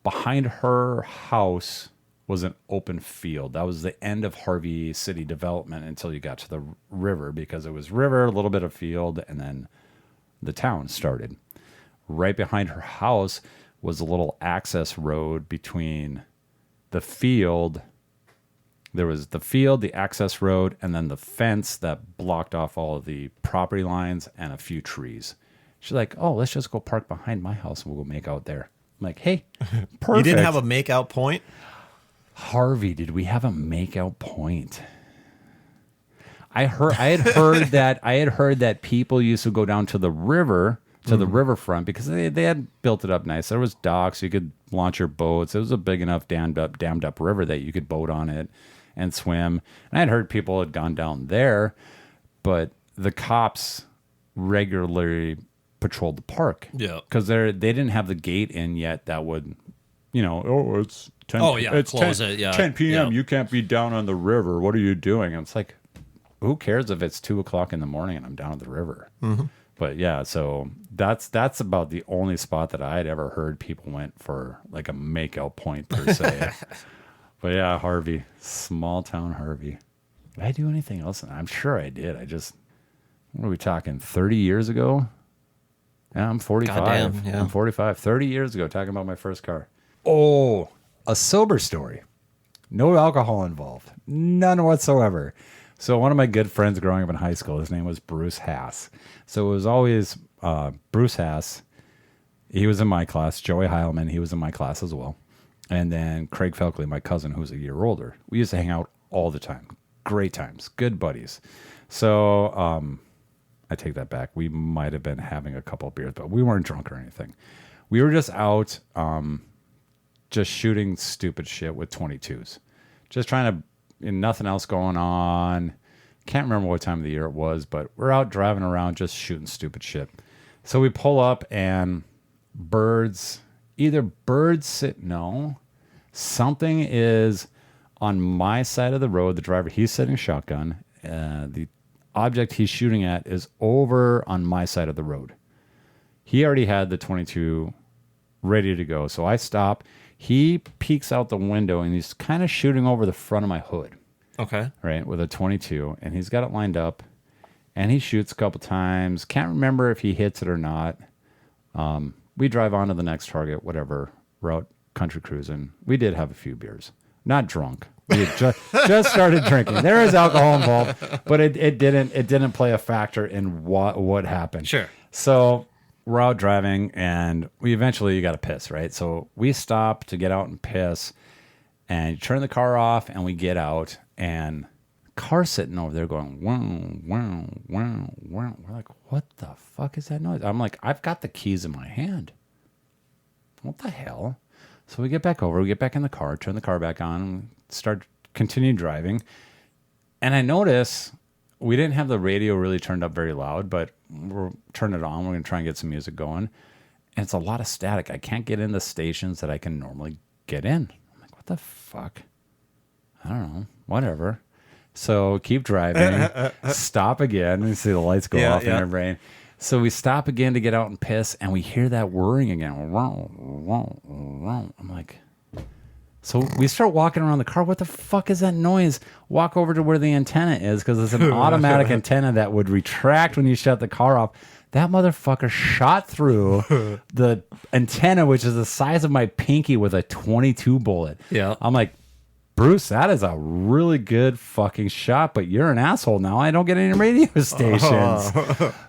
behind her house was an open field. That was the end of Harvey City development until you got to the river, because it was river, a little bit of field, and then the town started. Right behind her house was a little access road between the field. There was the field, the access road, and then the fence that blocked off all of the property lines and a few trees. She's like, oh, let's just go park behind my house and we'll go make out there. I'm like, hey, perfect. You didn't have a make-out point? Harvey, did we have a make-out point? I had heard that people used to go down to the river, to the riverfront, because they had built it up nice. There was docks, you could launch your boats. It was a big enough dammed up river that you could boat on it and swim. And I'd heard people had gone down there, but the cops regularly patrolled the park. Yeah. Because they didn't have the gate in yet that would, it's 10, it's close 10, it, yeah. 10 p.m. Yeah. You can't be down on the river. What are you doing? And it's like, who cares if it's 2 o'clock in the morning and I'm down at the river? Mm-hmm. But yeah, so that's about the only spot that I had ever heard people went for like a makeout point per se. But yeah, Harvey, small town Harvey. Did I do anything else? I'm sure I did. What are we talking, 30 years ago? Yeah, I'm 45. Goddamn, yeah. I'm 45. 30 years ago, talking about my first car. Oh, a sober story. No alcohol involved. None whatsoever. So one of my good friends growing up in high school, his name was Bruce Hass. So it was always Bruce Hass. He was in my class. Joey Heilman, he was in my class as well. And then Craig Felkley, my cousin, who's a year older. We used to hang out all the time. Great times. Good buddies. So I take that back. We might have been having a couple of beers, but we weren't drunk or anything. We were just out just shooting stupid shit with 22s. Just trying to, nothing else going on. Can't remember what time of the year it was, but we're out driving around just shooting stupid shit. So we pull up and something is on my side of the road. The driver, he's sitting shotgun. The object he's shooting at is over on my side of the road. He already had the 22 ready to go. So I stop. He peeks out the window and he's kind of shooting over the front of my hood. Okay. Right, with a 22. And he's got it lined up. And he shoots a couple times. Can't remember if he hits it or not. We drive on to the next target, whatever, route, country cruising. We did have a few beers. Not drunk. We had just started drinking. There is alcohol involved, but it didn't play a factor in what happened. Sure. So we're out driving, and you got to piss, right? So we stop to get out and piss, and you turn the car off, and we get out, and the car's sitting over there going, wow, wow, wow, wow. We're like, what the fuck is that noise? I'm like, I've got the keys in my hand. What the hell? So we get back over, we get back in the car, turn the car back on, and continue driving. And I notice we didn't have the radio really turned up very loud, but we're turning it on. We're going to try and get some music going. And it's a lot of static. I can't get in the stations that I can normally get in. I'm like, what the fuck? I don't know. Whatever. So keep driving. Stop again. You see the lights go off in your brain. So we stop again to get out and piss, and we hear that whirring again. I'm like, so we start walking around the car. What the fuck is that noise? Walk over to where the antenna is, because it's an automatic antenna that would retract when you shut the car off. That motherfucker shot through the antenna, which is the size of my pinky, with a 22 bullet. Yeah. I'm like, Bruce, that is a really good fucking shot, but you're an asshole now. I don't get any radio stations.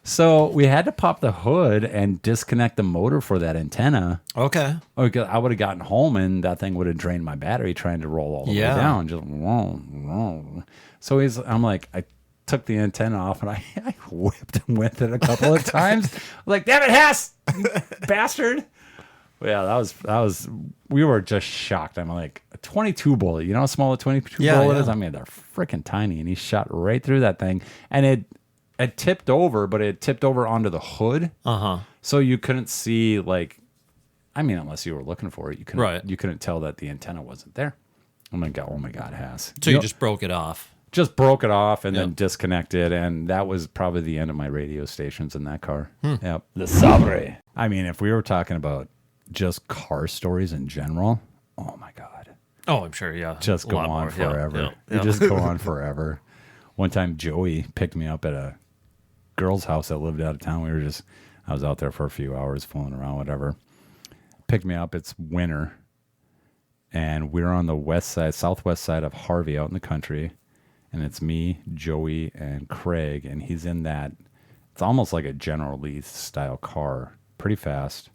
So we had to pop the hood and disconnect the motor for that antenna. Okay. Because I would have gotten home and that thing would have drained my battery trying to roll all the way down. Just whoa. So I'm like, I took the antenna off and I whipped him with it a couple of times. I'm like, damn it, Hess, you bastard. Yeah, that was. We were just shocked. I'm like, a 22 bullet. You know how small a 22 bullet is? I mean, they're freaking tiny. And he shot right through that thing. And it tipped over, but it tipped over onto the hood. So you couldn't see, like, I mean, unless you were looking for it, you couldn't tell that the antenna wasn't there. Oh my God, Hass. So you just broke it off. Just broke it off and then disconnected, and that was probably the end of my radio stations in that car. Yep. The Sabre. I mean, if we were talking about just car stories in general, oh my God. Oh, I'm sure, yeah. Just go on forever. You just go on forever. One time Joey picked me up at a girl's house that lived out of town. I was out there for a few hours fooling around, whatever. Picked me up. It's winter. And we're on the southwest side of Harvey out in the country. And it's me, Joey, and Craig. And he's in that, it's almost like a General Lee style car, pretty fast.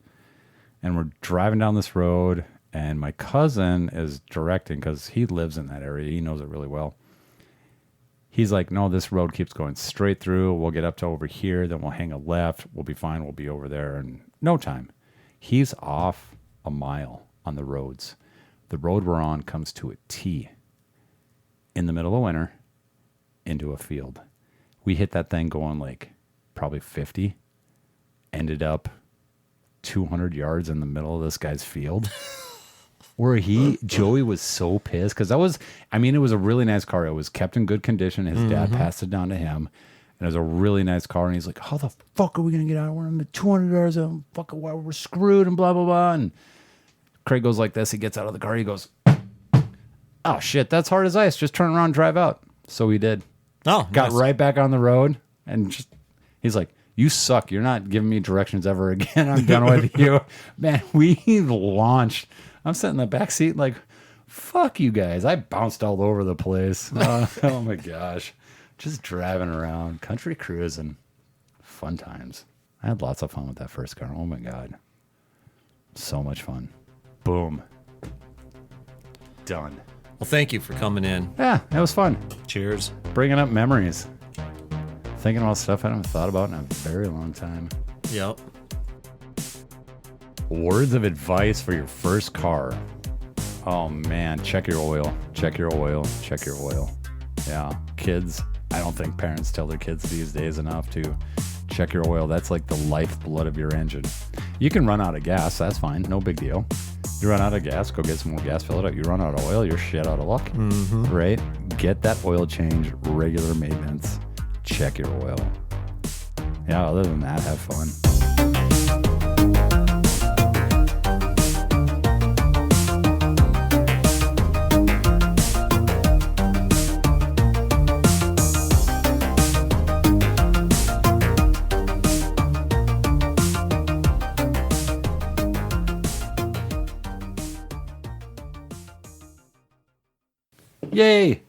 And we're driving down this road, and my cousin is directing because he lives in that area. He knows it really well. He's like, no, this road keeps going straight through. We'll get up to over here, then we'll hang a left. We'll be fine. We'll be over there in no time. He's off a mile on the roads. The road we're on comes to a T in the middle of winter into a field. We hit that thing going like probably 50, ended up 200 yards in the middle of this guy's field where Joey was so pissed because it was a really nice car. It was kept in good condition. His dad passed it down to him, and it was a really nice car. And he's like, how the fuck are we going to get out? We're in 200 yards and fucking we're screwed and blah, blah, blah. And Craig goes like this. He gets out of the car. He goes, oh shit, that's hard as ice. Just turn around and drive out. So he did. Oh, got right back on the road and he's like, you suck. You're not giving me directions ever again. I'm done with you. Man, we launched. I'm sitting in the back seat like, fuck you guys. I bounced all over the place. Oh my gosh. Just driving around, country cruising. Fun times. I had lots of fun with that first car. Oh my God. So much fun. Boom. Done. Well, thank you for coming in. Yeah, it was fun. Cheers. Bringing up memories. Thinking about stuff I haven't thought about in a very long time. Yep. Words of advice for your first car. Oh man, check your oil. Check your oil. Check your oil. Yeah, kids. I don't think parents tell their kids these days enough to check your oil. That's like the lifeblood of your engine. You can run out of gas. That's fine. No big deal. You run out of gas, go get some more gas, fill it up. You run out of oil, you're shit out of luck. Right? Get that oil change, regular maintenance. Check your oil. Yeah, other than that, have fun. Yay!